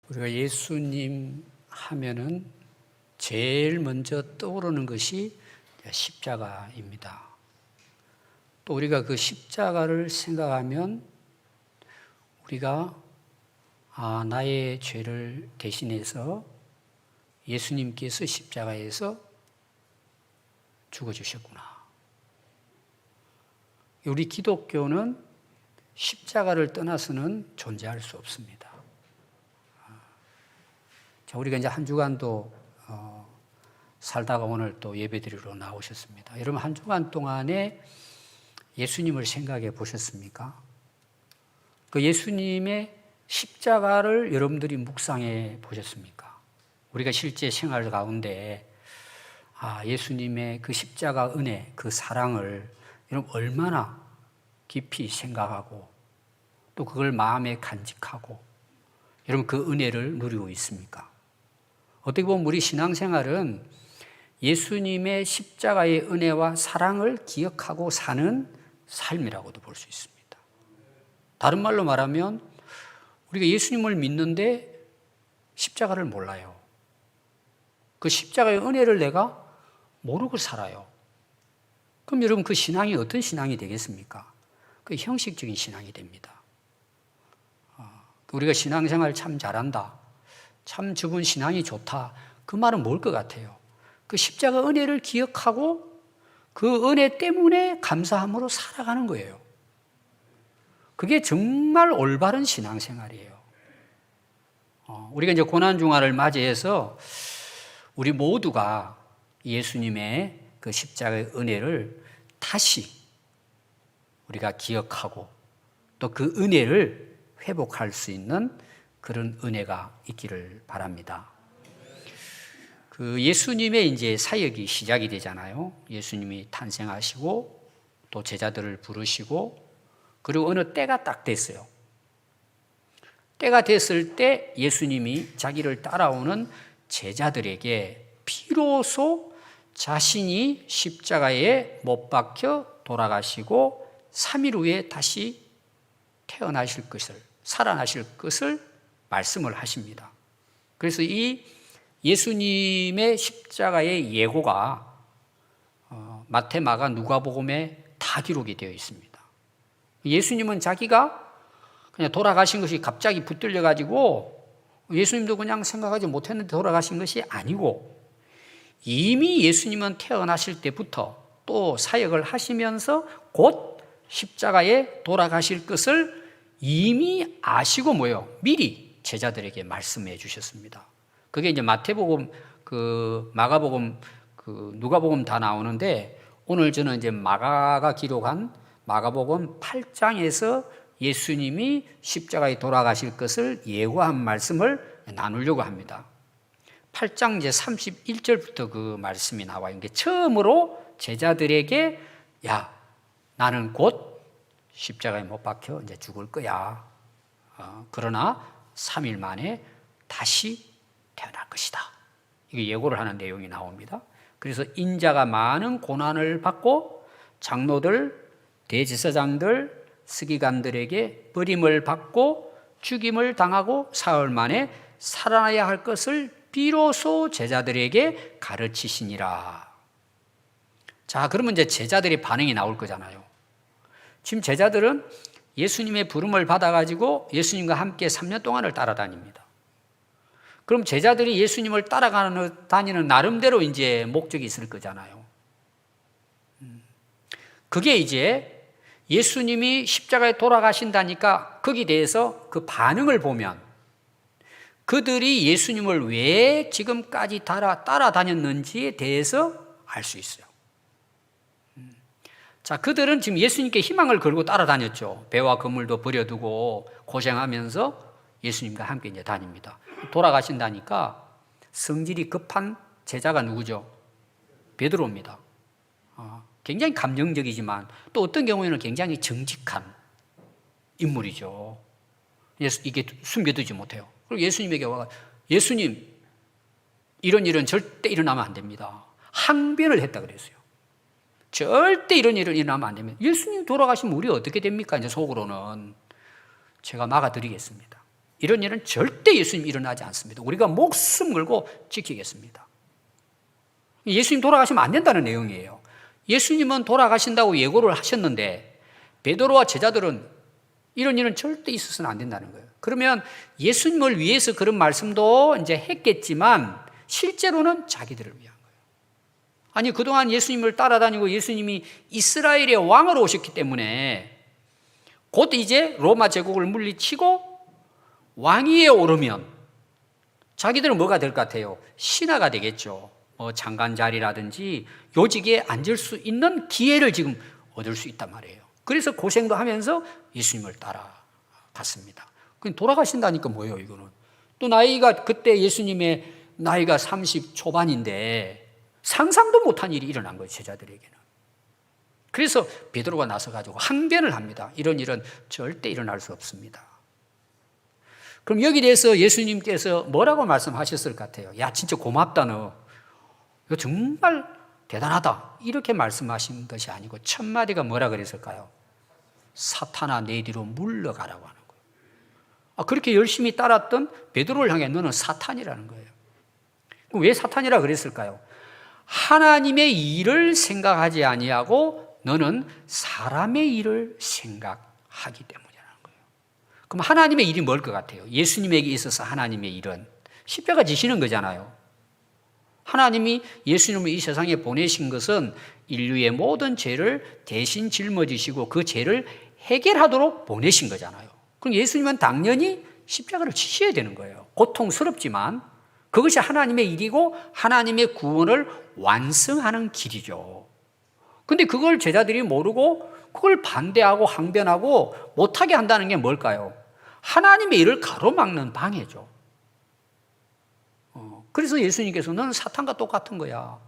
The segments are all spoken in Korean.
우리가 예수님 하면은 제일 먼저 떠오르는 것이 십자가입니다. 또 우리가 그 십자가를 생각하면 우리가 나의 죄를 대신해서 예수님께서 십자가에서 죽어주셨구나. 우리 기독교는 십자가를 떠나서는 존재할 수 없습니다. 자, 우리가 이제 한 주간도 살다가 오늘 또 예배드리러 나오셨습니다. 여러분 한 주간 동안에 예수님을 생각해 보셨습니까? 그 예수님의 십자가를 여러분들이 묵상해 보셨습니까? 우리가 실제 생활 가운데 예수님의 그 십자가 은혜, 그 사랑을 여러분 얼마나 깊이 생각하고 또 그걸 마음에 간직하고 여러분 그 은혜를 누리고 있습니까? 어떻게 보면 우리 신앙생활은 예수님의 십자가의 은혜와 사랑을 기억하고 사는 삶이라고도 볼 수 있습니다. 다른 말로 말하면 우리가 예수님을 믿는데 십자가를 몰라요. 그 십자가의 은혜를 내가 모르고 살아요. 그럼 여러분 그 신앙이 어떤 신앙이 되겠습니까? 그 형식적인 신앙이 됩니다. 우리가 신앙생활 참 잘한다. 참 저분 신앙이 좋다. 그 말은 뭘 것 같아요? 그 십자가 은혜를 기억하고 그 은혜 때문에 감사함으로 살아가는 거예요. 그게 정말 올바른 신앙생활이에요. 우리가 이제 고난중화를 맞이해서 우리 모두가 예수님의 그 십자가의 은혜를 다시 우리가 기억하고 또 그 은혜를 회복할 수 있는 그런 은혜가 있기를 바랍니다. 그 예수님의 이제 사역이 시작이 되잖아요. 예수님이 탄생하시고 또 제자들을 부르시고 그리고 어느 때가 딱 됐어요. 때가 됐을 때 예수님이 자기를 따라오는 제자들에게 비로소 자신이 십자가에 못 박혀 돌아가시고 3일 후에 다시 태어나실 것을, 살아나실 것을 말씀을 하십니다. 그래서 이 예수님의 십자가의 예고가 마태, 마가, 누가복음에 다 기록이 되어 있습니다. 예수님은 자기가 그냥 돌아가신 것이 갑자기 붙들려 가지고 예수님도 그냥 생각하지 못했는데 돌아가신 것이 아니고 이미 예수님은 태어나실 때부터 또 사역을 하시면서 곧 십자가에 돌아가실 것을 이미 아시고 미리 제자들에게 말씀해 주셨습니다. 그게 이제 마태복음, 마가복음, 누가복음 다 나오는데 오늘 저는 이제 마가가 기록한 마가복음 8장에서 예수님이 십자가에 돌아가실 것을 예고한 말씀을 나누려고 합니다. 8장 이제 31절부터 그 말씀이 나와요. 이게 처음으로 제자들에게 나는 곧 십자가에 못 박혀 이제 죽을 거야. 그러나 3일 만에 다시 태어날 것이다. 이게 예고를 하는 내용이 나옵니다. 그래서 인자가 많은 고난을 받고 장로들, 대제사장들, 서기관들에게 버림을 받고 죽임을 당하고 사흘 만에 살아나야 할 것을 비로소 제자들에게 가르치시니라. 자, 그러면 이제 제자들의 반응이 나올 거잖아요. 지금 제자들은 예수님의 부름을 받아가지고 예수님과 함께 3년 동안을 따라다닙니다. 그럼 제자들이 예수님을 따라다니는 나름대로 이제 목적이 있을 거잖아요. 그게 이제 예수님이 십자가에 돌아가신다니까 거기에 대해서 그 반응을 보면 그들이 예수님을 왜 지금까지 따라다녔는지에 대해서 알 수 있어요. 자, 그들은 지금 예수님께 희망을 걸고 따라다녔죠. 배와 그물도 버려두고 고생하면서 예수님과 함께 이제 다닙니다. 돌아가신다니까 성질이 급한 제자가 누구죠? 베드로입니다. 굉장히 감정적이지만 또 어떤 경우에는 굉장히 정직한 인물이죠. 이게 숨겨두지 못해요. 그리고 예수님에게 와서 예수님 이런 절대 일어나면 안 됩니다. 항변을 했다 그랬어요. 절대 이런 일은 일어나면 안 됩니다. 예수님 돌아가시면 우리 어떻게 됩니까? 이제 속으로는 제가 막아드리겠습니다. 이런 일은 절대 예수님 일어나지 않습니다. 우리가 목숨 걸고 지키겠습니다. 예수님 돌아가시면 안 된다는 내용이에요. 예수님은 돌아가신다고 예고를 하셨는데 베드로와 제자들은 이런 일은 절대 있어서는 안 된다는 거예요. 그러면 예수님을 위해서 그런 말씀도 이제 했겠지만 실제로는 자기들을 위한 거예요. 아니, 그동안 예수님을 따라다니고 예수님이 이스라엘의 왕으로 오셨기 때문에 곧 이제 로마 제국을 물리치고 왕위에 오르면 자기들은 뭐가 될 것 같아요? 신하가 되겠죠. 장관 자리라든지 요직에 앉을 수 있는 기회를 지금 얻을 수 있단 말이에요. 그래서 고생도 하면서 예수님을 따라갔습니다. 돌아가신다니까 뭐예요, 이거는? 또 나이가 그때 예수님의 나이가 30 초반인데 상상도 못한 일이 일어난 거예요, 제자들에게는. 그래서 베드로가 나서가지고 항변을 합니다. 이런 일은 절대 일어날 수 없습니다. 그럼 여기에 대해서 예수님께서 뭐라고 말씀하셨을 것 같아요? 야, 진짜 고맙다, 너. 이거 정말 대단하다. 이렇게 말씀하신 것이 아니고 첫 마디가 뭐라 그랬을까요? 사탄아, 내 뒤로 물러가라고 하는 거예요. 그렇게 열심히 따랐던 베드로를 향해 너는 사탄이라는 거예요. 그럼 왜 사탄이라 그랬을까요? 하나님의 일을 생각하지 아니하고 너는 사람의 일을 생각하기 때문이라는 거예요. 그럼 하나님의 일이 뭘 것 같아요? 예수님에게 있어서 하나님의 일은 십자가 지시는 거잖아요. 하나님이 예수님을 이 세상에 보내신 것은 인류의 모든 죄를 대신 짊어지시고 그 죄를 해결하도록 보내신 거잖아요. 그럼 예수님은 당연히 십자가를 지셔야 되는 거예요. 고통스럽지만 그것이 하나님의 일이고 하나님의 구원을 완성하는 길이죠. 근데 그걸 제자들이 모르고 그걸 반대하고 항변하고 못하게 한다는 게 뭘까요? 하나님의 일을 가로막는 방해죠. 그래서 예수님께서 너는 사탄과 똑같은 거야.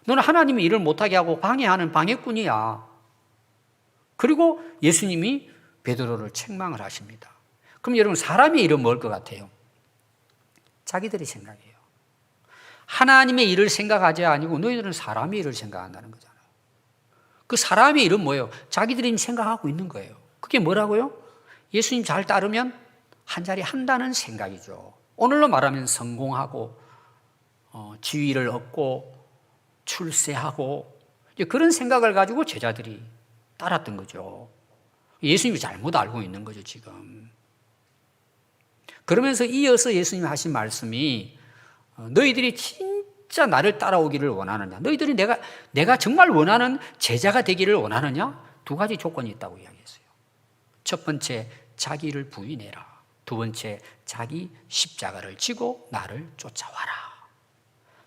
너는 하나님의 일을 못하게 하고 방해하는 방해꾼이야. 그리고 예수님이 베드로를 책망을 하십니다. 그럼 여러분, 사람의 일은 뭘 것 같아요? 자기들이 생각해요. 하나님의 일을 생각하지 아니고 너희들은 사람의 일을 생각한다는 거잖아요. 그 사람의 일은 뭐예요? 자기들이 생각하고 있는 거예요. 그게 뭐라고요? 예수님 잘 따르면 한 자리 한다는 생각이죠. 오늘로 말하면 성공하고 지위를 얻고 출세하고 그런 생각을 가지고 제자들이 따랐던 거죠. 예수님이 잘못 알고 있는 거죠, 지금. 그러면서 이어서 예수님이 하신 말씀이 너희들이 진짜 나를 따라오기를 원하느냐? 너희들이 내가 정말 원하는 제자가 되기를 원하느냐? 두 가지 조건이 있다고 이야기했어요. 첫 번째, 자기를 부인해라. 두 번째, 자기 십자가를 지고 나를 쫓아와라.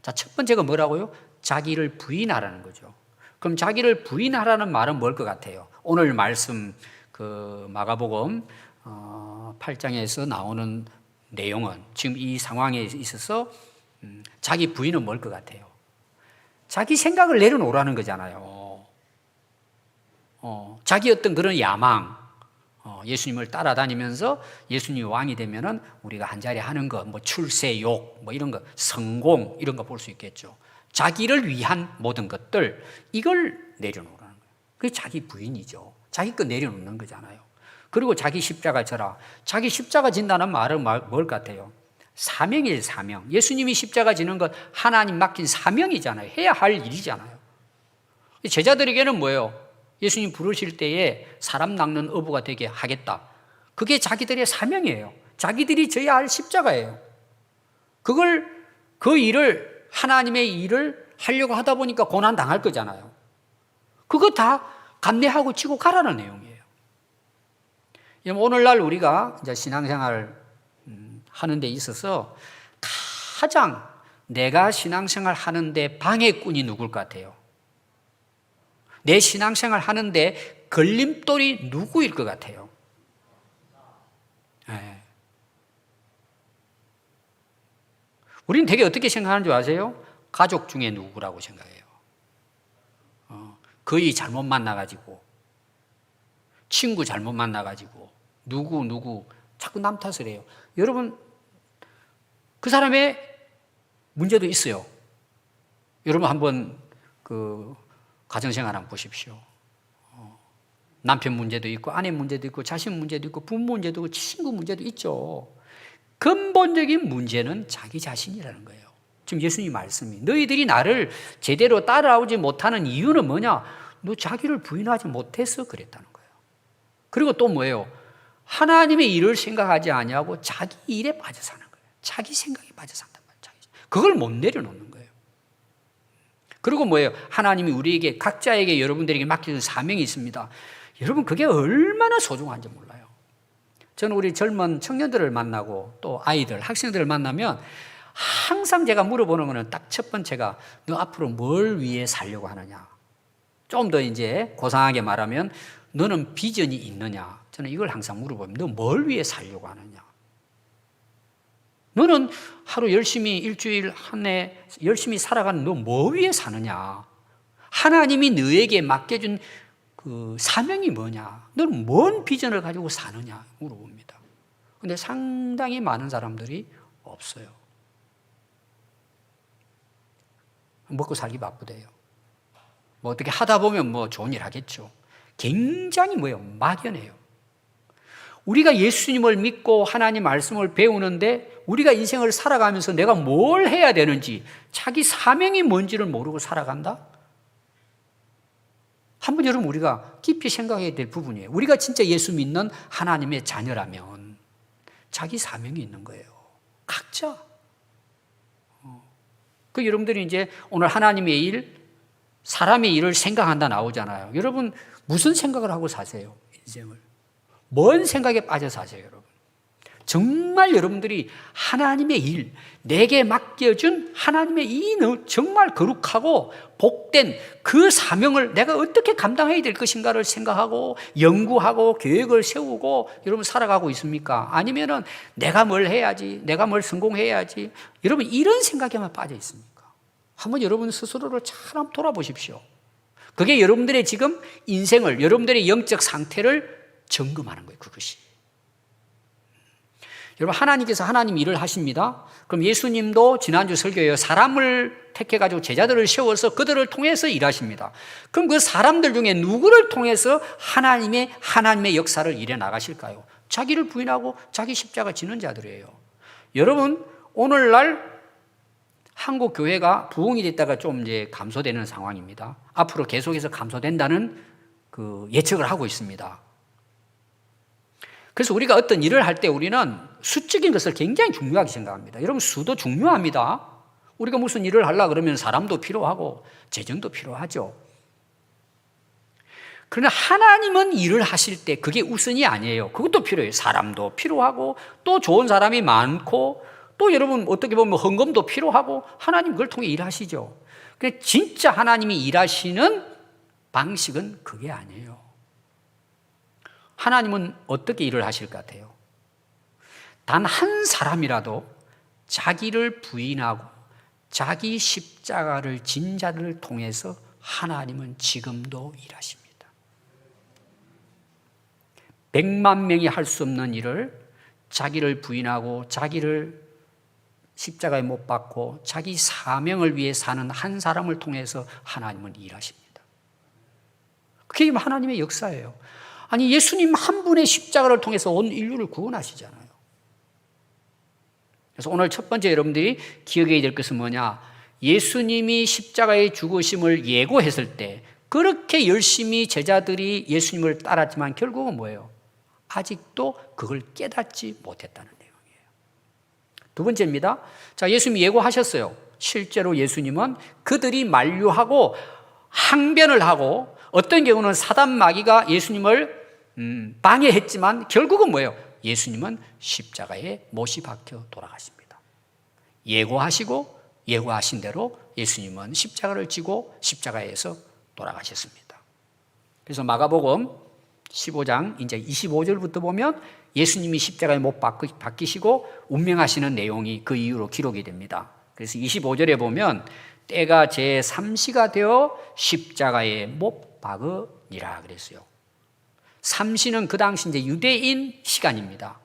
자, 첫 번째가 뭐라고요? 자기를 부인하라는 거죠. 그럼 자기를 부인하라는 말은 뭘 것 같아요? 오늘 말씀 마가복음 8장에서 나오는 내용은 지금 이 상황에 있어서 자기 부인은 뭘 것 같아요? 자기 생각을 내려놓으라는 거잖아요. 자기 어떤 그런 야망, 예수님을 따라다니면서 예수님이 왕이 되면은 우리가 한 자리 하는 것, 뭐 출세욕, 뭐 이런 거, 성공 이런 거 볼 수 있겠죠. 자기를 위한 모든 것들 이걸 내려놓으라는 거예요. 그게 자기 부인이죠. 자기 거 내려놓는 거잖아요. 그리고 자기 십자가 져라. 자기 십자가 진다는 말은 뭘 같아요? 사명이에요, 사명. 예수님이 십자가 지는 것 하나님 맡긴 사명이잖아요. 해야 할 일이잖아요. 제자들에게는 뭐예요? 예수님 부르실 때에 사람 낚는 어부가 되게 하겠다. 그게 자기들의 사명이에요. 자기들이 져야 할 십자가예요. 그 일을, 하나님의 일을 하려고 하다 보니까 고난 당할 거잖아요. 그거 다 감내하고 치고 가라는 내용이에요. 오늘날 우리가 이제 신앙생활 하는 데 있어서 가장 내가 신앙생활 하는데 방해꾼이 누굴 것 같아요? 내 신앙생활 하는데 걸림돌이 누구일 것 같아요? 네. 우리는 되게 어떻게 생각하는 줄 아세요? 가족 중에 누구라고 생각해요. 거의 잘못 만나가지고, 친구 잘못 만나가지고, 누구 자꾸 남 탓을 해요. 여러분, 그 사람의 문제도 있어요. 여러분 한번 가정생활 한번 보십시오. 남편 문제도 있고 아내 문제도 있고 자식 문제도 있고 부모 문제도 있고 친구 문제도 있죠. 근본적인 문제는 자기 자신이라는 거예요. 지금 예수님 말씀이 너희들이 나를 제대로 따라오지 못하는 이유는 뭐냐? 너 자기를 부인하지 못해서 그랬다는 거예요. 그리고 또 뭐예요? 하나님의 일을 생각하지 아니하고 자기 일에 빠져 사는 거예요. 자기 생각에 빠져 산단 말이에요. 그걸 못 내려놓는 거예요. 그리고 뭐예요? 하나님이 우리에게 각자에게 여러분들에게 맡겨준 사명이 있습니다. 여러분 그게 얼마나 소중한지 몰라요. 저는 우리 젊은 청년들을 만나고 또 아이들, 학생들을 만나면 항상 제가 물어보는 거는 딱 첫 번째가 너 앞으로 뭘 위해 살려고 하느냐. 좀 더 이제 고상하게 말하면 너는 비전이 있느냐. 저는 이걸 항상 물어봅니다. 너 뭘 위해 살려고 하느냐. 너는 하루 열심히 일주일 한 해 열심히 살아가는 너 뭐 위해 사느냐. 하나님이 너에게 맡겨준 그 사명이 뭐냐. 너는 뭔 비전을 가지고 사느냐 물어봅니다. 그런데 상당히 많은 사람들이 없어요. 먹고 살기 바쁘대요. 뭐 어떻게 하다 보면 뭐 좋은 일 하겠죠. 굉장히 뭐예요? 막연해요. 우리가 예수님을 믿고 하나님 말씀을 배우는데 우리가 인생을 살아가면서 내가 뭘 해야 되는지 자기 사명이 뭔지를 모르고 살아간다? 한번 여러분 우리가 깊이 생각해야 될 부분이에요. 우리가 진짜 예수 믿는 하나님의 자녀라면 자기 사명이 있는 거예요. 각자. 그 여러분들이 이제 오늘 하나님의 일, 사람의 일을 생각한다 나오잖아요. 여러분 무슨 생각을 하고 사세요? 인생을. 뭔 생각에 빠져 사세요, 여러분? 정말 여러분들이 하나님의 일, 내게 맡겨준 하나님의 이 정말 거룩하고 복된 그 사명을 내가 어떻게 감당해야 될 것인가를 생각하고 연구하고 계획을 세우고 여러분 살아가고 있습니까? 아니면은 내가 뭘 해야지, 내가 뭘 성공해야지, 여러분 이런 생각에만 빠져 있습니까? 한번 여러분 스스로를 잘 한번 돌아보십시오. 그게 여러분들의 지금 인생을, 여러분들의 영적 상태를 점검하는 거예요, 그것이. 여러분, 하나님께서 하나님 일을 하십니다. 그럼 예수님도 지난주 설교에 사람을 택해가지고 제자들을 세워서 그들을 통해서 일하십니다. 그럼 그 사람들 중에 누구를 통해서 하나님의 역사를 일해 나가실까요? 자기를 부인하고 자기 십자가 지는 자들이에요. 여러분, 오늘날 한국 교회가 부흥이 됐다가 좀 이제 감소되는 상황입니다. 앞으로 계속해서 감소된다는 그 예측을 하고 있습니다. 그래서 우리가 어떤 일을 할 때 우리는 수적인 것을 굉장히 중요하게 생각합니다. 여러분, 수도 중요합니다. 우리가 무슨 일을 하려고 그러면 사람도 필요하고 재정도 필요하죠. 그러나 하나님은 일을 하실 때 그게 우선이 아니에요. 그것도 필요해요. 사람도 필요하고 또 좋은 사람이 많고 또 여러분 어떻게 보면 헌금도 필요하고 하나님 그걸 통해 일하시죠. 근데 진짜 하나님이 일하시는 방식은 그게 아니에요. 하나님은 어떻게 일을 하실 것 같아요? 단 한 사람이라도 자기를 부인하고 자기 십자가를 진 자를 통해서 하나님은 지금도 일하십니다. 100만 명이 할 수 없는 일을 자기를 부인하고 자기를 십자가에 못 박고 자기 사명을 위해 사는 한 사람을 통해서 하나님은 일하십니다. 그게 하나님의 역사예요. 아니, 예수님 한 분의 십자가를 통해서 온 인류를 구원하시잖아요. 그래서 오늘 첫 번째 여러분들이 기억해야 될 것은 뭐냐? 예수님이 십자가의 죽으심을 예고했을 때 그렇게 열심히 제자들이 예수님을 따랐지만 결국은 뭐예요? 아직도 그걸 깨닫지 못했다는 내용이에요. 두 번째입니다. 자, 예수님이 예고하셨어요. 실제로 예수님은 그들이 만류하고 항변을 하고 어떤 경우는 사단 마귀가 예수님을 방해했지만 결국은 뭐예요? 예수님은 십자가에 못이 박혀 돌아가십니다. 예고하시고 예고하신 대로 예수님은 십자가를 지고 십자가에서 돌아가셨습니다. 그래서 마가복음 15장 이제 25절부터 보면 예수님이 십자가에 못 박히시고 운명하시는 내용이 그 이후로 기록이 됩니다. 그래서 25절에 보면 때가 제3시가 되어 십자가에 못 박으니라 그랬어요. 3시는 그 당시 이제 유대인 시간입니다.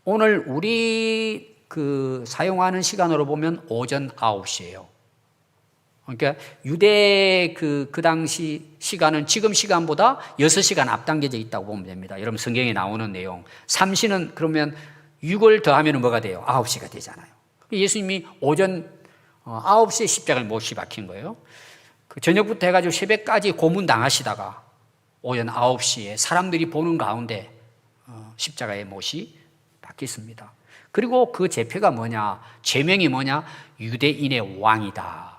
오늘 우리 사용하는 시간으로 보면 오전 9시예요. 그러니까 유대 그 당시 시간은 지금 시간보다 6시간 앞당겨져 있다고 보면 됩니다. 여러분 성경에 나오는 내용. 삼시는 그러면 6을 더하면 뭐가 돼요? 9시가 되잖아요. 예수님이 오전 9시에 십자가를 못 박힌 거예요. 그 저녁부터 해가지고 새벽까지 고문 당하시다가 오전 9시에 사람들이 보는 가운데 십자가에 못이 박혔습니다. 그리고 그 제표가 뭐냐? 제명이 뭐냐? 유대인의 왕이다.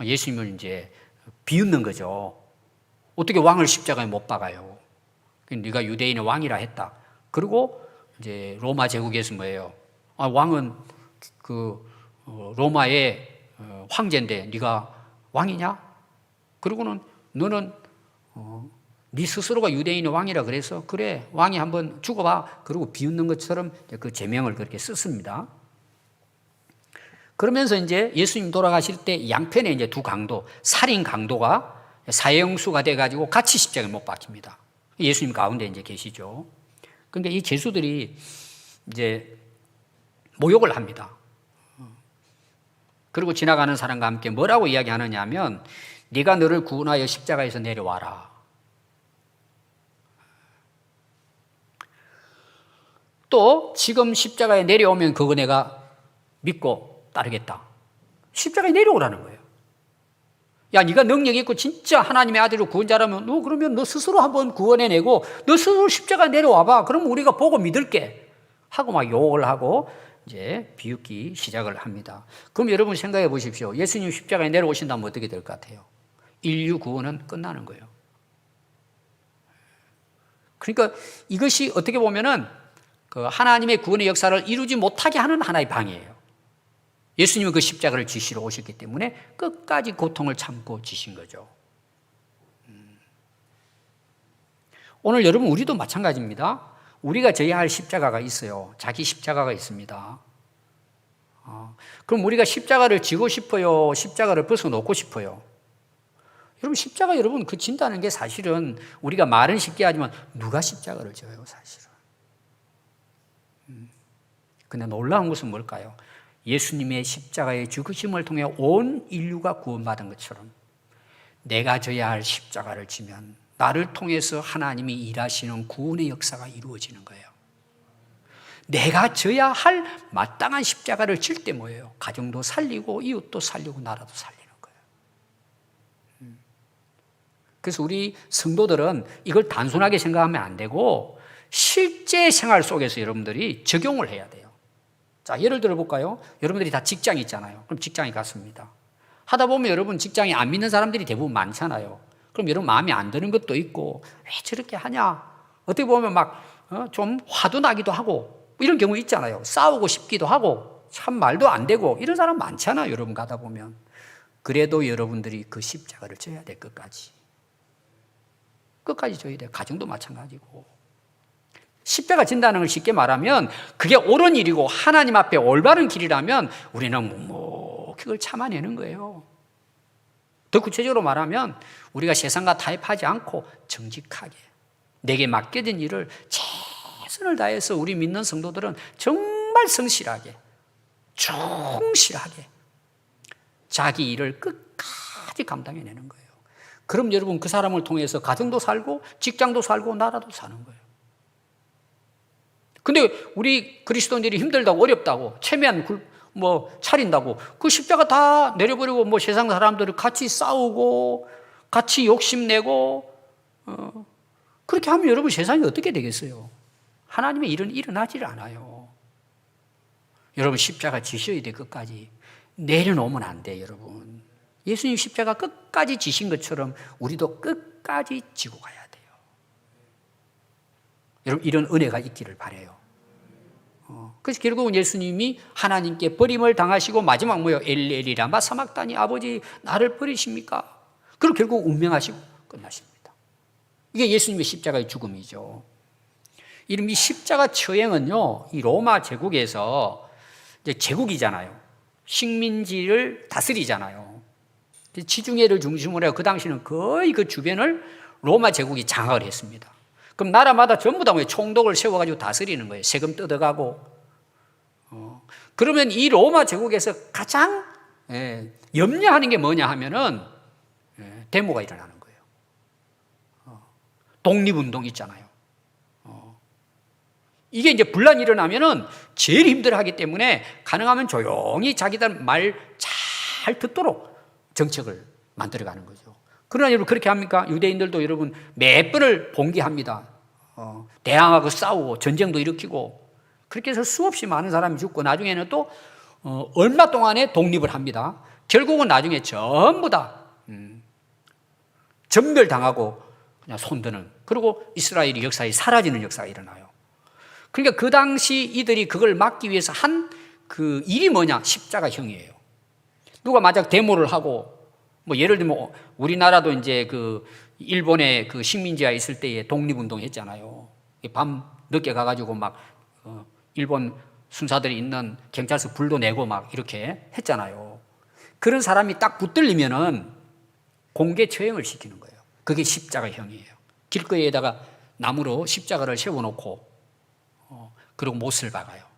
예수님을 이제 비웃는 거죠. 어떻게 왕을 십자가에 못 박아요? 네가 유대인의 왕이라 했다. 그리고 이제 로마 제국에서 뭐예요? 왕은 그 로마의 황제인데 네가 왕이냐? 그리고는 너는 네 스스로가 유대인의 왕이라 그래서 그래 왕이 한번 죽어봐. 그리고 비웃는 것처럼 그 제명을 그렇게 썼습니다. 그러면서 이제 예수님 돌아가실 때 양편에 이제 두 강도, 살인 강도가 사형수가 돼가지고 같이 십자가에 못 박힙니다. 예수님 가운데 이제 계시죠. 그러니까 이 죄수들이 이제 모욕을 합니다. 그리고 지나가는 사람과 함께 뭐라고 이야기하느냐 하면 네가 너를 구원하여 십자가에서 내려와라. 또 지금 십자가에 내려오면 그거 내가 믿고 따르겠다. 십자가에 내려오라는 거예요. 야, 네가 능력 있고 진짜 하나님의 아들로 구원자라면 너 그러면 너 스스로 한번 구원해내고 너 스스로 십자가에 내려와봐. 그럼 우리가 보고 믿을게. 하고 막 욕을 하고 이제 비웃기 시작을 합니다. 그럼 여러분 생각해 보십시오. 예수님 십자가에 내려오신다면 어떻게 될 것 같아요? 인류 구원은 끝나는 거예요. 그러니까 이것이 어떻게 보면은 그 하나님의 구원의 역사를 이루지 못하게 하는 하나의 방이에요. 예수님은 그 십자가를 지시러 오셨기 때문에 끝까지 고통을 참고 지신 거죠. 오늘 여러분 우리도 마찬가지입니다. 우리가 져야 할 십자가가 있어요. 자기 십자가가 있습니다. 그럼 우리가 십자가를 지고 싶어요? 십자가를 벗어놓고 싶어요? 여러분 십자가 여러분 그 진다는 게 사실은 우리가 말은 쉽게 하지만 누가 십자가를 져요 사실은. 근데 놀라운 것은 뭘까요? 예수님의 십자가의 죽으심을 통해 온 인류가 구원받은 것처럼 내가 져야 할 십자가를 지면 나를 통해서 하나님이 일하시는 구원의 역사가 이루어지는 거예요. 내가 져야 할 마땅한 십자가를 질 때 뭐예요? 가정도 살리고 이웃도 살리고 나라도 살리는 거예요. 그래서 우리 성도들은 이걸 단순하게 생각하면 안 되고 실제 생활 속에서 여러분들이 적용을 해야 돼요. 자, 예를 들어 볼까요? 여러분들이 다 직장이 있잖아요. 그럼 직장에 갔습니다. 하다 보면 여러분 직장에 안 믿는 사람들이 대부분 많잖아요. 그럼 여러분 마음에 안 드는 것도 있고 왜 저렇게 하냐? 어떻게 보면 막 좀 화도 나기도 하고 이런 경우 있잖아요. 싸우고 싶기도 하고 참 말도 안 되고 이런 사람 많잖아요. 여러분 가다 보면. 그래도 여러분들이 그 십자가를 져야 돼. 끝까지 져야 돼. 가정도 마찬가지고. 십자가 진다는 걸 쉽게 말하면 그게 옳은 일이고 하나님 앞에 올바른 길이라면 우리는 묵묵히 그걸 참아내는 거예요. 더 구체적으로 말하면 우리가 세상과 타협하지 않고 정직하게 내게 맡겨진 일을 최선을 다해서 우리 믿는 성도들은 정말 성실하게 충실하게 자기 일을 끝까지 감당해내는 거예요. 그럼 여러분 그 사람을 통해서 가정도 살고 직장도 살고 나라도 사는 거예요. 근데 우리 그리스도인들이 힘들다고 어렵다고 체면 차린다고 그 십자가 다 내려버리고 세상 사람들을 같이 싸우고 같이 욕심내고 그렇게 하면 여러분 세상이 어떻게 되겠어요? 하나님의 일은 일어나질 않아요. 여러분 십자가 지셔야 돼. 끝까지 내려놓으면 안 돼. 여러분 예수님 십자가 끝까지 지신 것처럼 우리도 끝까지 지고 가야 돼요. 여러분 이런 은혜가 있기를 바라요. 그래서 결국은 예수님이 하나님께 버림을 당하시고 마지막 뭐예요? 엘리 라마 사막다니 아버지 나를 버리십니까? 그리고 결국 운명하시고 끝나십니다. 이게 예수님의 십자가의 죽음이죠. 이런 이 십자가 처형은요, 이 로마 제국에서 이제 제국이잖아요. 식민지를 다스리잖아요. 지중해를 중심으로 해서 그 당시는 거의 그 주변을 로마 제국이 장악을 했습니다. 그럼 나라마다 전부 다 총독을 세워가지고 다스리는 거예요. 세금 뜯어가고. 그러면 이 로마 제국에서 가장 염려하는 게 뭐냐 하면은 데모가 일어나는 거예요. 독립운동 있잖아요. 이게 이제 분란이 일어나면은 제일 힘들어하기 때문에 가능하면 조용히 자기들 말 잘 듣도록 정책을 만들어가는 거죠. 그러나 여러분 그렇게 합니까? 유대인들도 여러분 몇 번을 봉기합니다. 대항하고 싸우고 전쟁도 일으키고 그렇게 해서 수없이 많은 사람이 죽고 나중에는 또 얼마 동안에 독립을 합니다. 결국은 나중에 전부 다 전멸당하고 그냥 손드는, 그리고 이스라엘의 역사에 사라지는 역사가 일어나요. 그러니까 그 당시 이들이 그걸 막기 위해서 한 그 일이 뭐냐? 십자가형이에요. 누가 만약 데모를 하고, 뭐 예를 들면 우리나라도 이제 그 일본의 그 식민지가 있을 때에 독립운동 했잖아요. 밤 늦게 가가지고 막 일본 순사들이 있는 경찰서 불도 내고 막 이렇게 했잖아요. 그런 사람이 딱 붙들리면은 공개 처형을 시키는 거예요. 그게 십자가형이에요. 길거리에다가 나무로 십자가를 세워놓고 그리고 못을 박아요.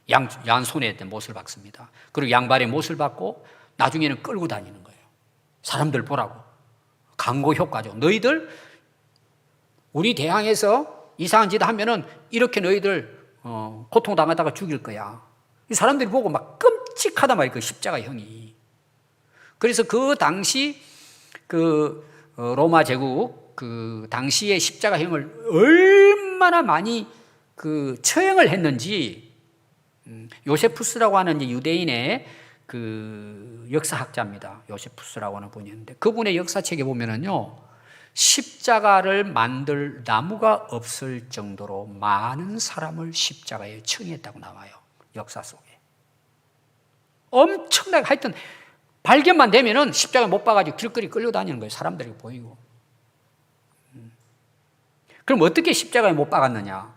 양손에 못을 박습니다. 그리고 양발에 못을 박고 나중에는 끌고 다니는 거예요. 사람들 보라고. 광고 효과죠. 너희들 우리 대항에서 이상한 짓 하면은 이렇게 너희들 고통당하다가 죽일 거야. 이 사람들이 보고 막 끔찍하단 말이에요. 그 십자가형이. 그래서 그 당시 그 로마 제국 그 당시의 십자가형을 얼마나 많이 그 처형을 했는지 요세푸스라고 하는 유대인의 그 역사학자입니다. 요세푸스라고 하는 분이 있는데 그분의 역사책에 보면은요, 십자가를 만들 나무가 없을 정도로 많은 사람을 십자가에 처형했다고 나와요. 역사 속에. 엄청나게 하여튼 발견만 되면은 십자가 못 박아가지고 길거리 끌려다니는 거예요. 사람들이 보이고. 그럼 어떻게 십자가에 못 박았느냐?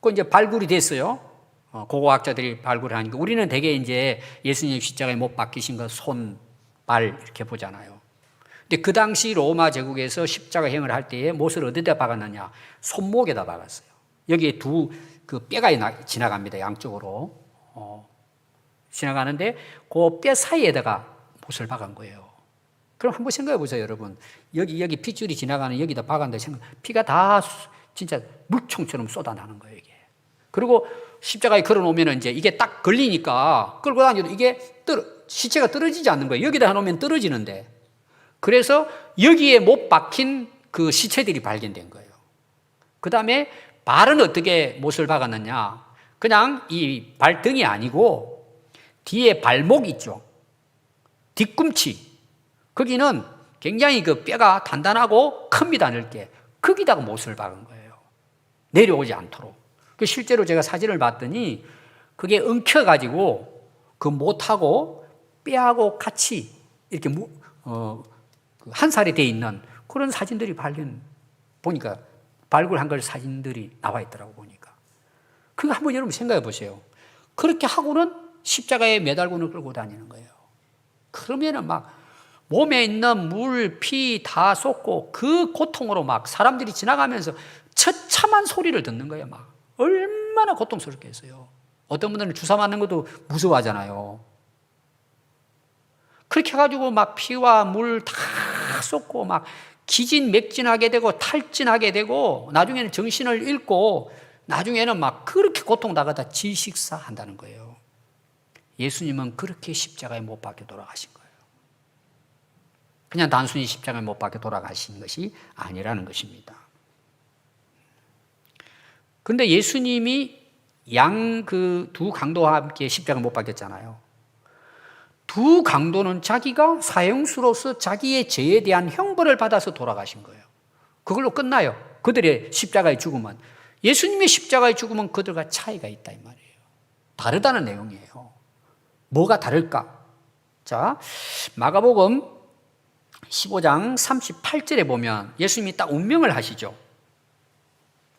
그 이제 발굴이 됐어요. 고고학자들이 발굴을 하니까 우리는 대개 이제 예수님 십자가에 못 박히신 거 손, 발 이렇게 보잖아요. 근데 그 당시 로마 제국에서 십자가형을 할 때에 못을 어디다 박았느냐? 손목에다 박았어요. 여기에 두 그 뼈가 지나갑니다. 양쪽으로. 지나가는데 그 뼈 사이에다가 못을 박은 거예요. 그럼 한번 생각해 보세요, 여러분. 여기 핏줄이 지나가는 여기다 박았는데 피가 다 진짜 물총처럼 쏟아나는 거예요, 이게. 그리고 십자가에 걸어 놓으면 이제 이게 딱 걸리니까 끌고 다녀도 이게 시체가 떨어지지 않는 거예요. 여기다 해놓으면 떨어지는데. 그래서 여기에 못 박힌 그 시체들이 발견된 거예요. 그 다음에 발은 어떻게 못을 박았느냐? 그냥 이 발등이 아니고 뒤에 발목 있죠. 뒤꿈치. 거기는 굉장히 그 뼈가 단단하고 큽니다, 넓게. 거기다가 못을 박은 거예요. 내려오지 않도록. 실제로 제가 사진을 봤더니 그게 엉켜가지고 그 못하고 뼈하고 같이 이렇게 한 살이 돼 있는 그런 사진들이 보니까 발굴한 걸 사진들이 나와 있더라고 보니까. 그거 한번 여러분 생각해 보세요. 그렇게 하고는 십자가에 매달고는 끌고 다니는 거예요. 그러면은 막 몸에 있는 물, 피 다 쏟고 그 고통으로 막 사람들이 지나가면서 처참한 소리를 듣는 거예요. 막 얼마나 고통스럽겠어요. 어떤 분들은 주사 맞는 것도 무서워하잖아요. 그렇게 해가지고 막 피와 물 다 쏟고 막 기진맥진하게 되고 탈진하게 되고 나중에는 정신을 잃고 나중에는 막 그렇게 고통당하다 질식사한다는 거예요. 예수님은 그렇게 십자가에 못 박혀 돌아가신 거예요. 그냥 단순히 십자가에 못 박혀 돌아가신 것이 아니라는 것입니다. 그런데 예수님이 그 두 강도와 함께 십자가에 못 박혔잖아요. 두 강도는 자기가 사형수로서 자기의 죄에 대한 형벌을 받아서 돌아가신 거예요. 그걸로 끝나요. 그들의 십자가의 죽음은. 예수님의 십자가의 죽음은 그들과 차이가 있다 이 말이에요. 다르다는 내용이에요. 뭐가 다를까? 자, 마가복음 15장 38절에 보면 예수님이 딱 운명을 하시죠.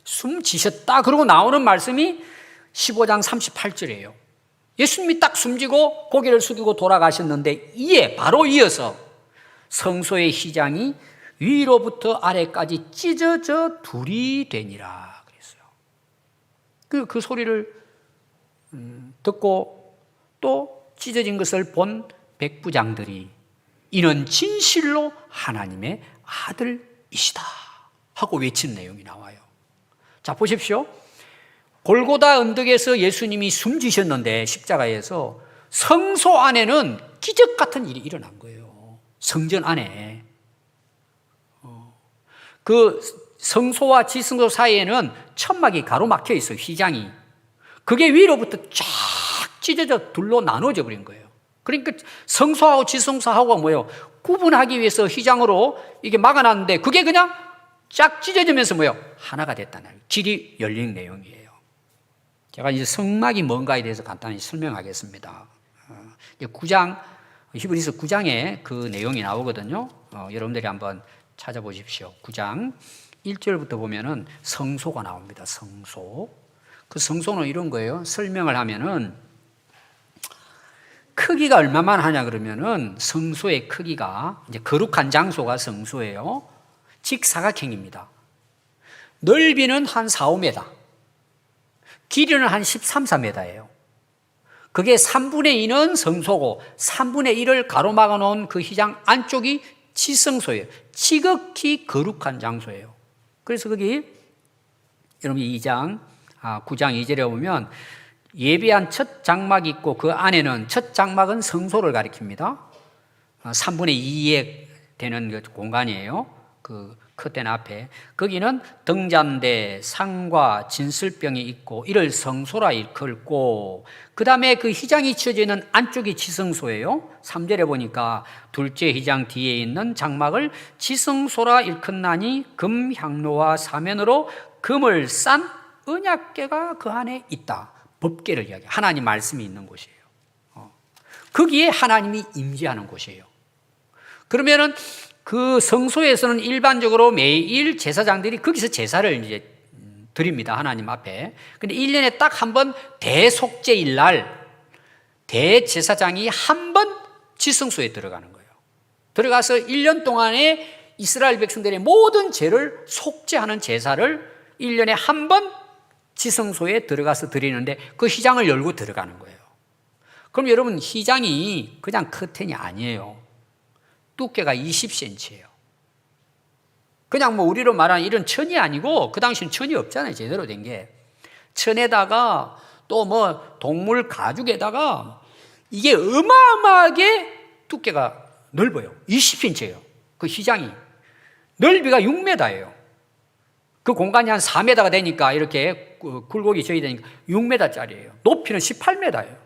숨 지셨다 그러고 나오는 말씀이 15장 38절이에요. 예수님이 딱 숨지고 고개를 숙이고 돌아가셨는데 바로 이어서 성소의 휘장이 위로부터 아래까지 찢어져 둘이 되니라 그랬어요. 그 소리를 듣고 또 찢어진 것을 본 백부장들이 이는 진실로 하나님의 아들이시다 하고 외치는 내용이 나와요. 자, 보십시오. 골고다 언덕에서 예수님이 숨지셨는데 십자가에서 성소 안에는 기적 같은 일이 일어난 거예요. 성전 안에. 그 성소와 지성소 사이에는 천막이 가로막혀 있어요. 휘장이. 그게 위로부터 쫙 찢어져 둘로 나눠져 버린 거예요. 그러니까 성소하고 지성소하고 뭐예요? 구분하기 위해서 휘장으로 이게 막아놨는데 그게 그냥 쫙 찢어지면서 뭐예요? 하나가 됐다는 길이 열린 내용이에요. 제가 이제 성막이 뭔가에 대해서 간단히 설명하겠습니다. 9장, 히브리서 9장에 그 내용이 나오거든요. 여러분들이 한번 찾아보십시오. 9장 1절부터 보면은 성소가 나옵니다. 성소. 그 성소는 이런 거예요. 설명을 하면은 크기가 얼마만 하냐 그러면은 성소의 크기가 이제 거룩한 장소가 성소예요. 직사각형입니다. 넓이는 한 4, 5m. 길이는 한 13, 14m예요. 그게 3분의 2는 성소고 3분의 1을 가로막아 놓은 그 휘장 안쪽이 지성소예요. 지극히 거룩한 장소예요. 그래서 거기 여러분 9장 2절에 보면 예배한 첫 장막이 있고 그 안에는 첫 장막은 성소를 가리킵니다. 3분의 2에 되는 그 공간이에요. 그 커튼 앞에. 거기는 등잔대, 상과 진설병이 있고 이를 성소라 일컬고 그 다음에 그 휘장이 치어져 있는 안쪽이 지성소예요. 3절에 보니까 둘째 휘장 뒤에 있는 장막을 지성소라 일컫나니 금 향로와 사면으로 금을 싼 언약궤가 그 안에 있다. 법궤를 이야기해요. 하나님 말씀이 있는 곳이에요. 거기에 하나님이 임재하는 곳이에요. 그러면은 그 성소에서는 일반적으로 매일 제사장들이 거기서 제사를 이제 드립니다. 하나님 앞에. 근데 1년에 딱 한 번 대속죄일 날 대제사장이 한 번 지성소에 들어가는 거예요. 들어가서 1년 동안에 이스라엘 백성들의 모든 죄를 속죄하는 제사를 1년에 한 번 지성소에 들어가서 드리는데 그 휘장을 열고 들어가는 거예요. 그럼 여러분 휘장이 그냥 커튼이 아니에요. 두께가 20cm예요. 그냥 뭐 우리로 말하는 이런 천이 아니고 그 당시는 천이 없잖아요. 제대로 된 게. 천에다가 또 뭐 동물 가죽에다가 이게 어마어마하게 두께가 넓어요. 20cm예요. 그 휘장이. 넓이가 6m예요. 그 공간이 한 4m가 되니까 이렇게 굴곡이 저기 되니까 6m짜리예요. 높이는 18m예요.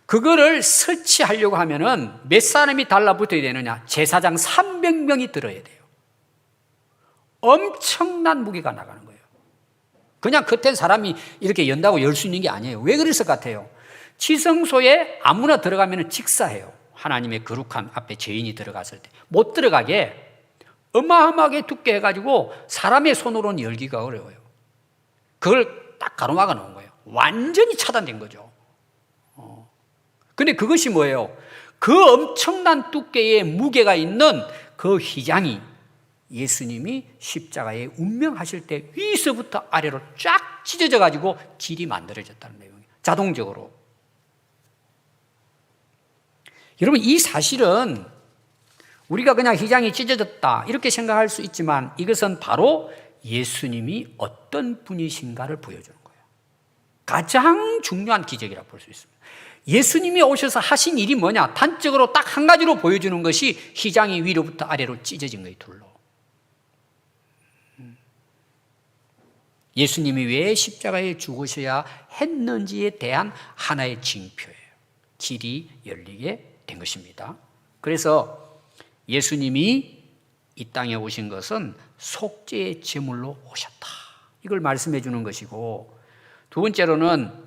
그거를 설치하려고 하면은 몇 사람이 달라붙어야 되느냐? 제사장 300명이 들어야 돼요. 엄청난 무게가 나가는 거예요. 그냥 겉에 사람이 이렇게 연다고 열 수 있는 게 아니에요. 왜 그랬을 것 같아요? 지성소에 아무나 들어가면 직사해요. 하나님의 거룩한 앞에 죄인이 들어갔을 때. 못 들어가게 어마어마하게 두께 해가지고 사람의 손으로는 열기가 어려워요. 그걸 딱 가로막아 놓은 거예요. 완전히 차단된 거죠. 근데 그것이 뭐예요? 그 엄청난 두께의 무게가 있는 그 휘장이 예수님이 십자가에 운명하실 때 위에서부터 아래로 쫙 찢어져 가지고 길이 만들어졌다는 내용이에요. 자동적으로. 여러분 이 사실은 우리가 그냥 휘장이 찢어졌다 이렇게 생각할 수 있지만 이것은 바로 예수님이 어떤 분이신가를 보여주는 거예요. 가장 중요한 기적이라고 볼 수 있습니다. 예수님이 오셔서 하신 일이 뭐냐? 단적으로 딱 한 가지로 보여주는 것이 휘장이 위로부터 아래로 찢어진 거예요. 둘로. 예수님이 왜 십자가에 죽으셔야 했는지에 대한 하나의 징표예요. 길이 열리게 된 것입니다. 그래서 예수님이 이 땅에 오신 것은 속죄의 제물로 오셨다. 이걸 말씀해 주는 것이고 두 번째로는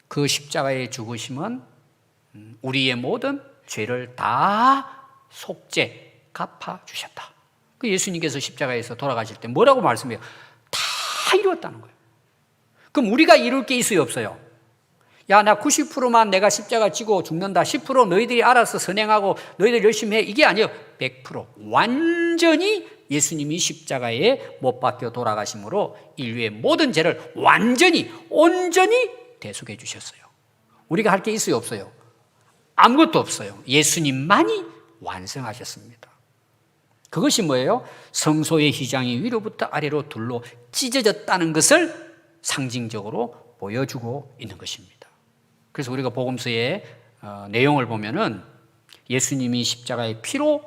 그 십자가의 죽으심은 우리의 모든 죄를 다 속죄 갚아주셨다. 그 예수님께서 십자가에서 돌아가실 때 뭐라고 말씀해요? 다 이루었다는 거예요. 그럼 우리가 이룰 게 있어요, 없어요? 야, 나 90%만 내가 십자가 지고 죽는다. 10% 너희들이 알아서 선행하고 너희들 열심히 해. 이게 아니에요. 100% 완전히 예수님이 십자가에 못 박혀 돌아가심으로 인류의 모든 죄를 완전히 온전히 대속해 주셨어요. 우리가 할 게 있어요, 없어요? 아무것도 없어요. 예수님만이 완성하셨습니다. 그것이 뭐예요? 성소의 휘장이 위로부터 아래로 둘로 찢어졌다는 것을 상징적으로 보여주고 있는 것입니다. 그래서 우리가 복음서의 내용을 보면은 예수님이 십자가의 피로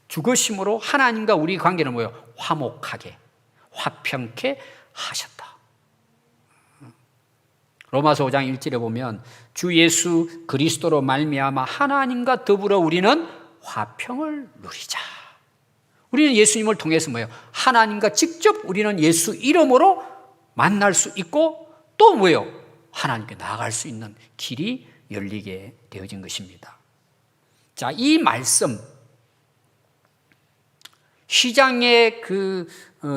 죽으심으로 하나님과 우리 관계는 뭐예요? 화목하게, 화평케 하셨다. 로마서 5장 1절에 보면 주 예수 그리스도로 말미암아 하나님과 더불어 우리는 화평을 누리자. 우리는 예수님을 통해서 뭐예요? 하나님과 직접 우리는 예수 이름으로 만날 수 있고 또 뭐예요? 하나님께 나아갈 수 있는 길이 열리게 되어진 것입니다. 자, 이 말씀, 휘장의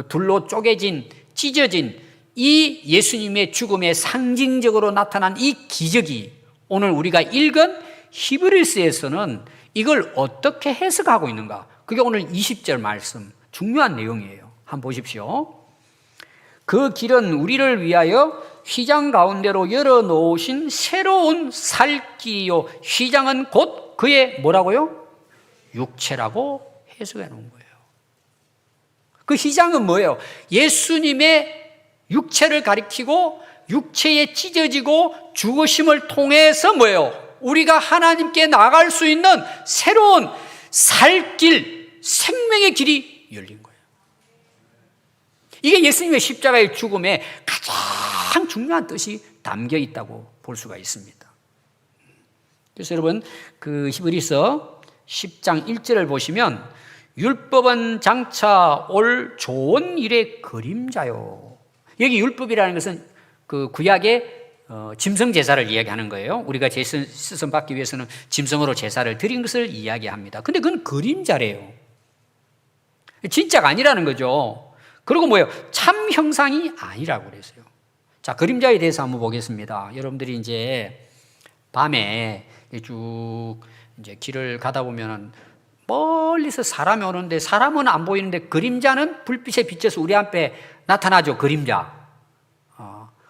둘로 쪼개진, 찢어진 이 예수님의 죽음에 상징적으로 나타난 이 기적이 오늘 우리가 읽은 히브리서에서는 이걸 어떻게 해석하고 있는가? 그게 오늘 20절 말씀, 중요한 내용이에요. 한번 보십시오. 그 길은 우리를 위하여 휘장 가운데로 열어놓으신 새로운 살길이요. 휘장은 곧 그의 뭐라고요? 육체라고 해석해 놓은 거예요. 그 휘장은 뭐예요? 예수님의 육체를 가리키고 육체에 찢어지고 죽으심을 통해서 뭐예요? 우리가 하나님께 나갈 수 있는 새로운 살길, 생명의 길이 열린 거예요. 이게 예수님의 십자가의 죽음에 가장 중요한 뜻이 담겨 있다고 볼 수가 있습니다. 그래서 여러분 그 히브리서 10장 1절을 보시면 율법은 장차 올 좋은 일의 그림자요. 여기 율법이라는 것은 그 구약의 짐승 제사를 이야기하는 거예요. 우리가 죄 씻음 받기 위해서는 짐승으로 제사를 드린 것을 이야기합니다. 근데 그건 그림자래요. 진짜가 아니라는 거죠. 그리고 뭐예요? 참 형상이 아니라고 그랬어요. 자, 그림자에 대해서 한번 보겠습니다. 여러분들이 이제 밤에 쭉 이제 길을 가다 보면은 멀리서 사람이 오는데 사람은 안 보이는데 그림자는 불빛에 비춰서 우리 앞에 나타나죠. 그림자.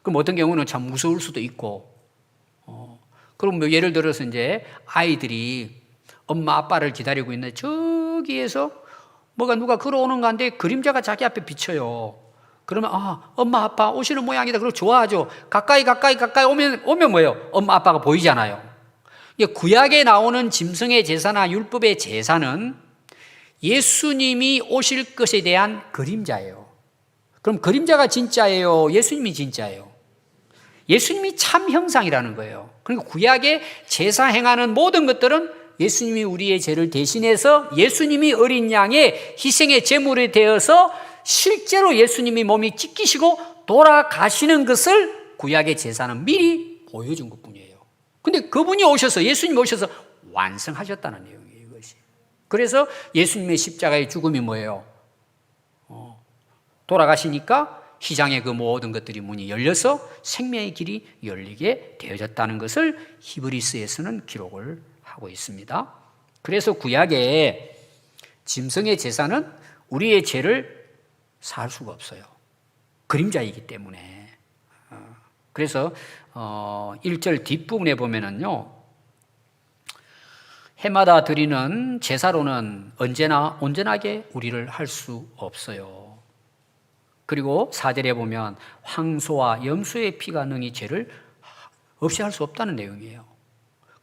그럼 어떤 경우는 참 무서울 수도 있고, 그럼 뭐 예를 들어서 이제 아이들이 엄마 아빠를 기다리고 있는데 저기에서 뭐가 누가 걸어오는 건데 그림자가 자기 앞에 비쳐요. 그러면 엄마 아빠 오시는 모양이다. 그리고 좋아하죠. 가까이 오면 뭐예요? 엄마 아빠가 보이잖아요. 구약에 나오는 짐승의 제사나 율법의 제사는 예수님이 오실 것에 대한 그림자예요. 그럼 그림자가 진짜예요? 예수님이 진짜예요? 예수님이 참 형상이라는 거예요. 그러니까 구약에 제사 행하는 모든 것들은 예수님이 우리의 죄를 대신해서 예수님이 어린 양의 희생의 제물이 되어서 실제로 예수님이 몸이 찢기시고 돌아가시는 것을 구약의 제사는 미리 보여준 것뿐이에요. 근데 그분이 오셔서 예수님이 오셔서 완성하셨다는 내용이에요. 이것이. 그래서 예수님의 십자가의 죽음이 뭐예요? 돌아가시니까 휘장의 그 모든 것들이 문이 열려서 생명의 길이 열리게 되어졌다는 것을 히브리서에서는 기록을 하고 있습니다. 그래서 구약의 짐승의 제사는 우리의 죄를 살 수가 없어요. 그림자이기 때문에. 그래서 1절 뒷부분에 보면은요, 해마다 드리는 제사로는 언제나 온전하게 우리를 할 수 없어요. 그리고 4절에 보면 황소와 염소의 피가 능히 죄를 없이 할 수 없다는 내용이에요.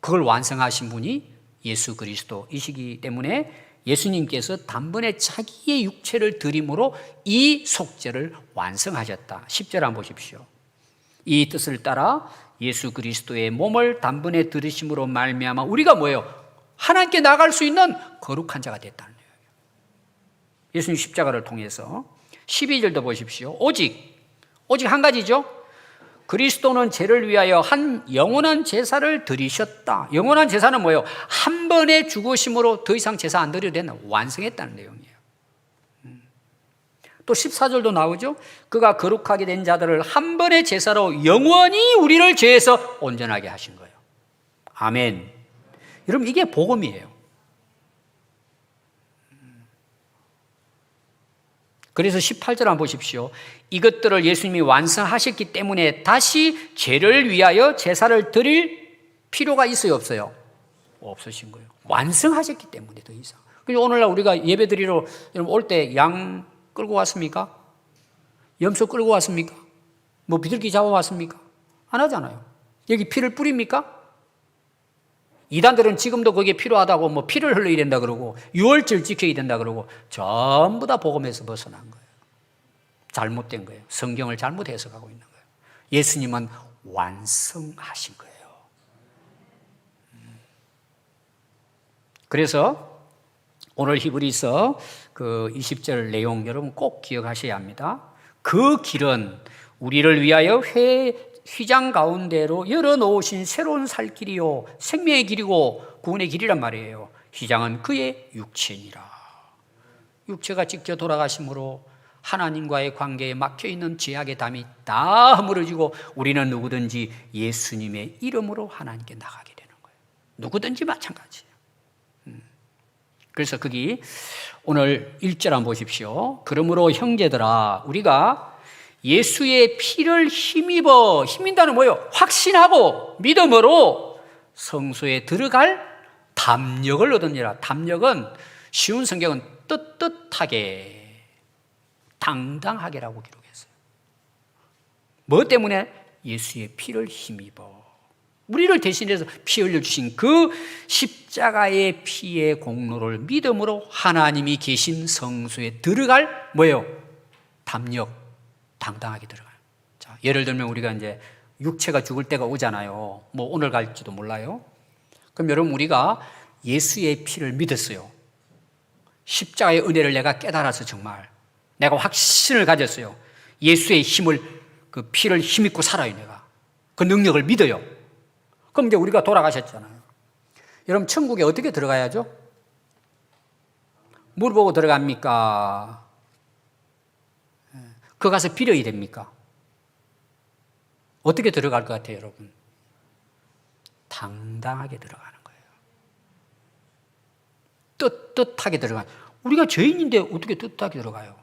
그걸 완성하신 분이 예수 그리스도이시기 때문에 예수님께서 단번에 자기의 육체를 드림으로 이 속죄를 완성하셨다. 10절 한번 보십시오. 이 뜻을 따라 예수 그리스도의 몸을 단번에 들으심으로 말미암아 우리가 뭐예요? 하나님께 나갈 수 있는 거룩한 자가 됐다는 거예요. 예수님 십자가를 통해서 12절도 보십시오. 오직 한 가지죠. 그리스도는 죄를 위하여 한 영원한 제사를 드리셨다. 영원한 제사는 뭐예요? 한 번의 죽으심으로 더 이상 제사 안 드려도 된다. 완성했다는 내용이에요. 또 14절도 나오죠. 그가 거룩하게 된 자들을 한 번의 제사로 영원히 우리를 죄에서 온전하게 하신 거예요. 아멘. 여러분 이게 복음이에요. 그래서 18절 한번 보십시오. 이것들을 예수님이 완성하셨기 때문에 다시 죄를 위하여 제사를 드릴 필요가 있어요, 없어요? 없으신 거예요. 완성하셨기 때문에 더 이상. 그래서 오늘날 우리가 예배 드리러 올 때 양 끌고 왔습니까? 염소 끌고 왔습니까? 뭐 비둘기 잡아왔습니까? 안 하잖아요. 여기 피를 뿌립니까? 이단들은 지금도 그게 필요하다고 뭐 피를 흘려야 된다 그러고 유월절 지켜야 된다 그러고 전부 다 복음에서 벗어난 거예요. 잘못된 거예요. 성경을 잘못 해석하고 있는 거예요. 예수님은 완성하신 거예요. 그래서 오늘 히브리서 그 20절 내용 여러분 꼭 기억하셔야 합니다. 그 길은 우리를 위하여 휘장 가운데로 열어놓으신 새로운 살 길이요 생명의 길이고 구원의 길이란 말이에요. 휘장은 그의 육체니라. 육체가 찢겨 돌아가심으로 하나님과의 관계에 막혀있는 죄악의 담이 다 허물어지고 우리는 누구든지 예수님의 이름으로 하나님께 나가게 되는 거예요. 누구든지 마찬가지예요. 그래서 거기 오늘 1절 한번 보십시오. 그러므로 형제들아 우리가 예수의 피를 힘입다는 뭐예요? 확신하고 믿음으로 성소에 들어갈 담력을 얻으니라. 담력은 쉬운 성경은 떳떳하게 당당하게라고 기록했어요. 뭐 때문에? 예수의 피를 힘입어. 우리를 대신해서 피 흘려주신 그 십자가의 피의 공로를 믿음으로 하나님이 계신 성소에 들어갈 뭐예요? 담력, 당당하게 들어가요. 자, 예를 들면 우리가 이제 육체가 죽을 때가 오잖아요. 뭐 오늘 갈지도 몰라요. 그럼 여러분 우리가 예수의 피를 믿었어요. 십자가의 은혜를 내가 깨달아서 정말 내가 확신을 가졌어요. 예수의 힘을 그 피를 힘입고 살아요. 내가 그 능력을 믿어요. 그럼 이제 우리가 돌아가셨잖아요. 여러분 천국에 어떻게 들어가야죠? 뭘 보고 들어갑니까? 그 가서 빌어야 됩니까? 어떻게 들어갈 것 같아요, 여러분? 당당하게 들어가는 거예요. 떳떳하게 들어가는. 우리가 죄인인데 어떻게 떳떳하게 들어가요?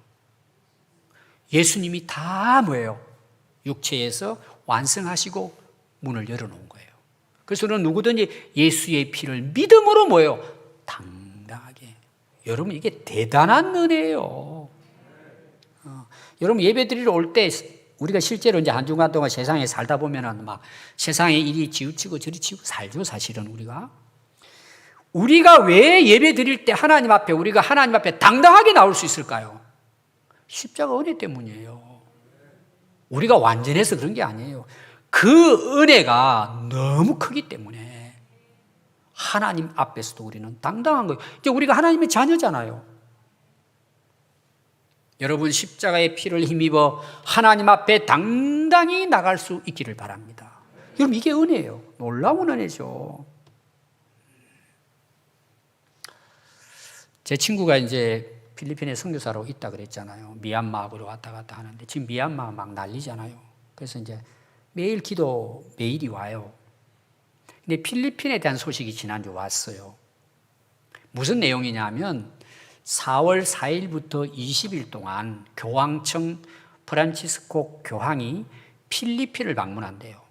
예수님이 다 뭐예요? 육체에서 완성하시고 문을 열어놓은 거예요. 그래서 우리는 누구든지 예수의 피를 믿음으로 뭐예요? 당당하게. 여러분 이게 대단한 은혜예요. 여러분 예배 드리러 올 때 우리가 실제로 이제 한 주간 동안 세상에 살다 보면은 막 세상에 이리 치우치고 저리 치우고 살죠, 사실은 우리가 왜 예배 드릴 때 하나님 앞에 우리가 하나님 앞에 당당하게 나올 수 있을까요? 십자가 은혜 때문이에요. 우리가 완전해서 그런 게 아니에요. 그 은혜가 너무 크기 때문에 하나님 앞에서도 우리는 당당한 거예요. 이제 우리가 하나님의 자녀잖아요. 여러분 십자가의 피를 힘입어 하나님 앞에 당당히 나갈 수 있기를 바랍니다. 여러분 이게 은혜예요. 놀라운 은혜죠. 제 친구가 이제 필리핀에 선교사로 있다 그랬잖아요. 미얀마로 왔다 갔다 하는데 지금 미얀마 막 난리잖아요. 그래서 이제 매일 기도 메일이 와요. 근데 필리핀에 대한 소식이 지난주 왔어요. 무슨 내용이냐면 4월 4일부터 20일 동안 교황청 프란치스코 교황이 필리핀을 방문한대요.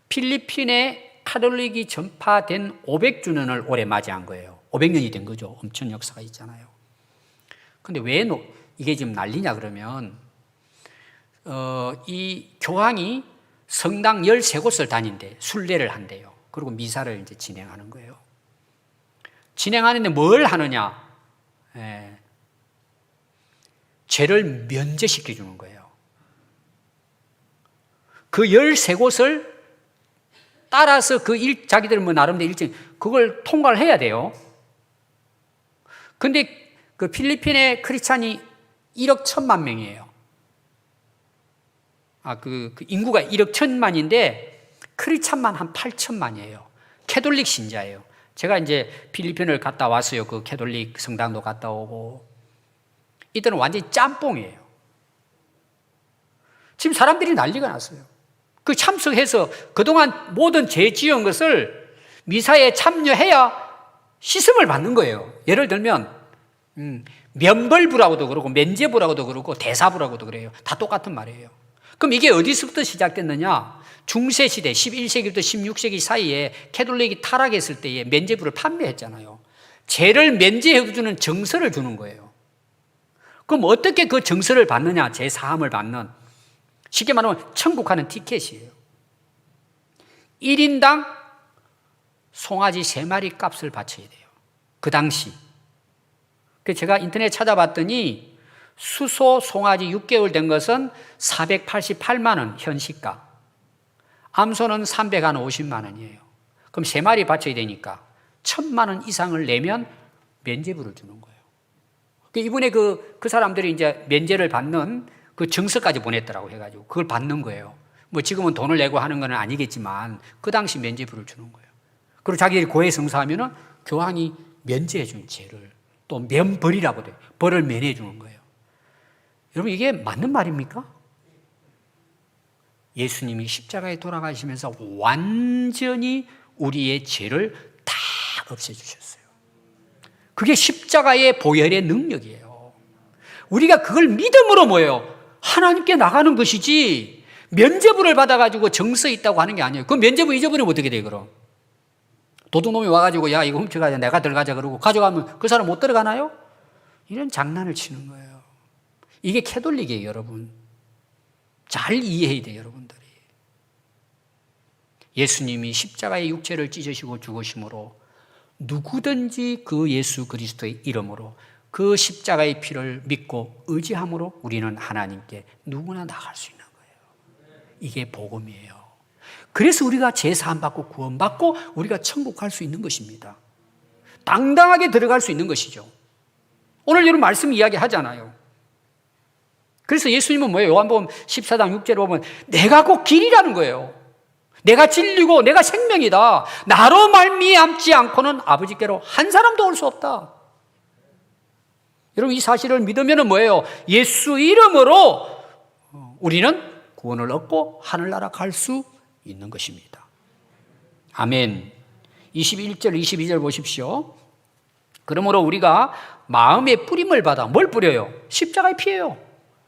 필리핀에 카톨릭이 전파된 500주년을 올해 맞이한 거예요. 500년이 된 거죠. 엄청 역사가 있잖아요. 근데 왜 이게 지금 난리냐 그러면 이 교황이 성당 13곳을 다닌대. 순례를 한대요. 그리고 미사를 이제 진행하는 거예요. 진행하는데 뭘 하느냐? 죄를 면제시켜 주는 거예요. 그 13곳을 따라서 자기들 뭐 나름대로 일정, 그걸 통과를 해야 돼요. 근데 그 필리핀의 크리스찬이 1억 1천만 명이에요. 그 인구가 1억 1천만인데 크리스찬만 한 8천만이에요. 캐톨릭 신자예요. 제가 이제 필리핀을 갔다 왔어요. 그 캐톨릭 성당도 갔다 오고. 이때는 완전히 짬뽕이에요. 지금 사람들이 난리가 났어요. 그 참석해서 그동안 모든 죄 지은 것을 미사에 참여해야 씻음을 받는 거예요. 예를 들면 면벌부라고도 그러고 면제부라고도 그러고 대사부라고도 그래요. 다 똑같은 말이에요. 그럼 이게 어디서부터 시작됐느냐? 중세시대 11세기부터 16세기 사이에 캐톨릭이 타락했을 때에 면제부를 판매했잖아요. 죄를 면제해주는 정서를 주는 거예요. 그럼 어떻게 그 정서를 받느냐? 죄 사함을 받는, 쉽게 말하면 천국 가는 티켓이에요. 1인당 송아지 3마리 값을 바쳐야 돼요. 그 당시. 제가 인터넷 찾아봤더니 수소 송아지 6개월 된 것은 488만 원 현시가, 암소는 350만 원이에요. 그럼 3마리 바쳐야 되니까 1,000만 원 이상을 내면 면제부를 주는 거예요. 이분의 그 사람들이 이제 면제를 받는 그 정서까지 보냈더라고 해가지고 그걸 받는 거예요. 뭐 지금은 돈을 내고 하는 건 아니겠지만 그 당시 면제부를 주는 거예요. 그리고 자기들이 고해 성사하면은 교황이 면제해 준 죄를 또 면벌이라고 돼요. 벌을 면해 주는 거예요. 여러분 이게 맞는 말입니까? 예수님이 십자가에 돌아가시면서 완전히 우리의 죄를 다 없애주셨어요. 그게 십자가의 보혈의 능력이에요. 우리가 그걸 믿음으로 뭐예요? 하나님께 나가는 것이지 면죄부를 받아가지고 정서 있다고 하는 게 아니에요. 그 면죄부 잊어버리면 어떻게 돼요 그럼? 도둑놈이 와가지고 야 이거 훔쳐가자 내가 들어가자 그러고 가져가면 그 사람 못 들어가나요? 이런 장난을 치는 거예요. 이게 캐톨릭이에요 여러분. 잘 이해해야 돼요 여러분들이. 예수님이 십자가의 육체를 찢으시고 죽으심으로 누구든지 그 예수 그리스도의 이름으로 그 십자가의 피를 믿고 의지함으로 우리는 하나님께 누구나 나갈 수 있는 거예요. 이게 복음이에요. 그래서 우리가 제사함 받고 구원받고 우리가 천국 갈 수 있는 것입니다. 당당하게 들어갈 수 있는 것이죠. 오늘 여러분 말씀 이야기하잖아요. 그래서 예수님은 뭐예요? 요한복음 14장 6절에 보면 내가 곧 길이라는 거예요. 내가 진리고 내가 생명이다. 나로 말미암지 않고는 아버지께로 한 사람도 올 수 없다. 여러분 이 사실을 믿으면 뭐예요? 예수 이름으로 우리는 구원을 얻고 하늘나라 갈 수 있는 것입니다. 아멘. 21절 22절 보십시오. 그러므로 우리가 마음의 뿌림을 받아 뭘 뿌려요? 십자가의 피예요.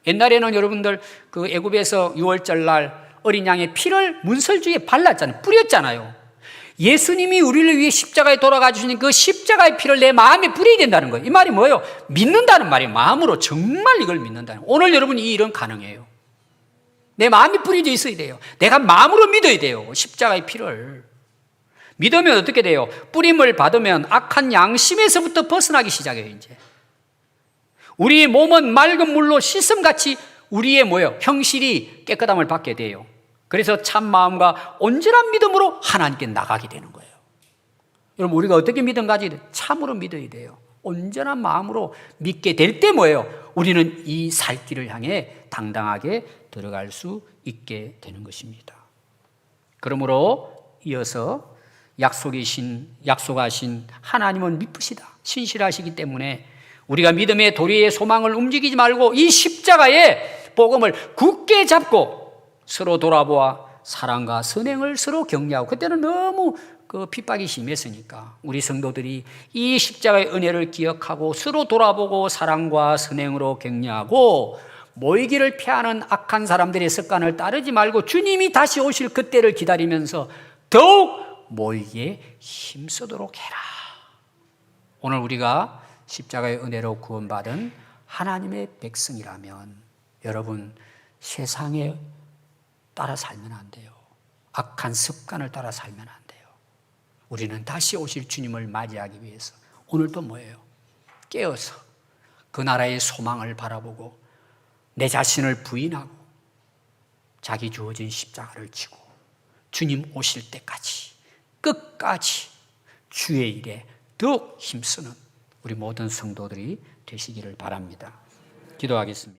옛날에는 여러분들 그 애굽에서 6월절 날 어린 양의 피를 문설주에 발랐잖아요. 뿌렸잖아요. 예수님이 우리를 위해 십자가에 돌아가 주신 그 십자가의 피를 내 마음에 뿌려야 된다는 거예요. 이 말이 뭐예요? 믿는다는 말이에요. 마음으로 정말 이걸 믿는다는 거예요. 오늘 여러분 이 일은 가능해요. 내 마음이 뿌려져 있어야 돼요. 내가 마음으로 믿어야 돼요. 십자가의 피를. 믿으면 어떻게 돼요? 뿌림을 받으면 악한 양심에서부터 벗어나기 시작해요. 이제 우리의 몸은 맑은 물로 씻음같이 우리의 뭐예요? 형실이 깨끗함을 받게 돼요. 그래서 참 마음과 온전한 믿음으로 하나님께 나가게 되는 거예요. 여러분 우리가 어떻게 믿음 가지게 돼요? 참으로 믿어야 돼요. 온전한 마음으로 믿게 될 때 뭐예요? 우리는 이 살 길을 향해 당당하게 들어갈 수 있게 되는 것입니다. 그러므로 이어서 약속하신 하나님은 미쁘시다. 신실하시기 때문에 우리가 믿음의 도리의 소망을 움직이지 말고 이 십자가의 복음을 굳게 잡고 서로 돌아보아 사랑과 선행을 서로 격려하고, 그때는 너무 그 핍박이 심했으니까 우리 성도들이 이 십자가의 은혜를 기억하고 서로 돌아보고 사랑과 선행으로 격려하고 모이기를 피하는 악한 사람들의 습관을 따르지 말고 주님이 다시 오실 그때를 기다리면서 더욱 모이기에 힘쓰도록 해라. 오늘 우리가 십자가의 은혜로 구원받은 하나님의 백성이라면 여러분 세상에 따라 살면 안 돼요. 악한 습관을 따라 살면 안 돼요. 우리는 다시 오실 주님을 맞이하기 위해서 오늘도 뭐예요? 깨어서 그 나라의 소망을 바라보고 내 자신을 부인하고 자기 주어진 십자가를 지고 주님 오실 때까지 끝까지 주의 일에 더욱 힘쓰는 우리 모든 성도들이 되시기를 바랍니다. 기도하겠습니다.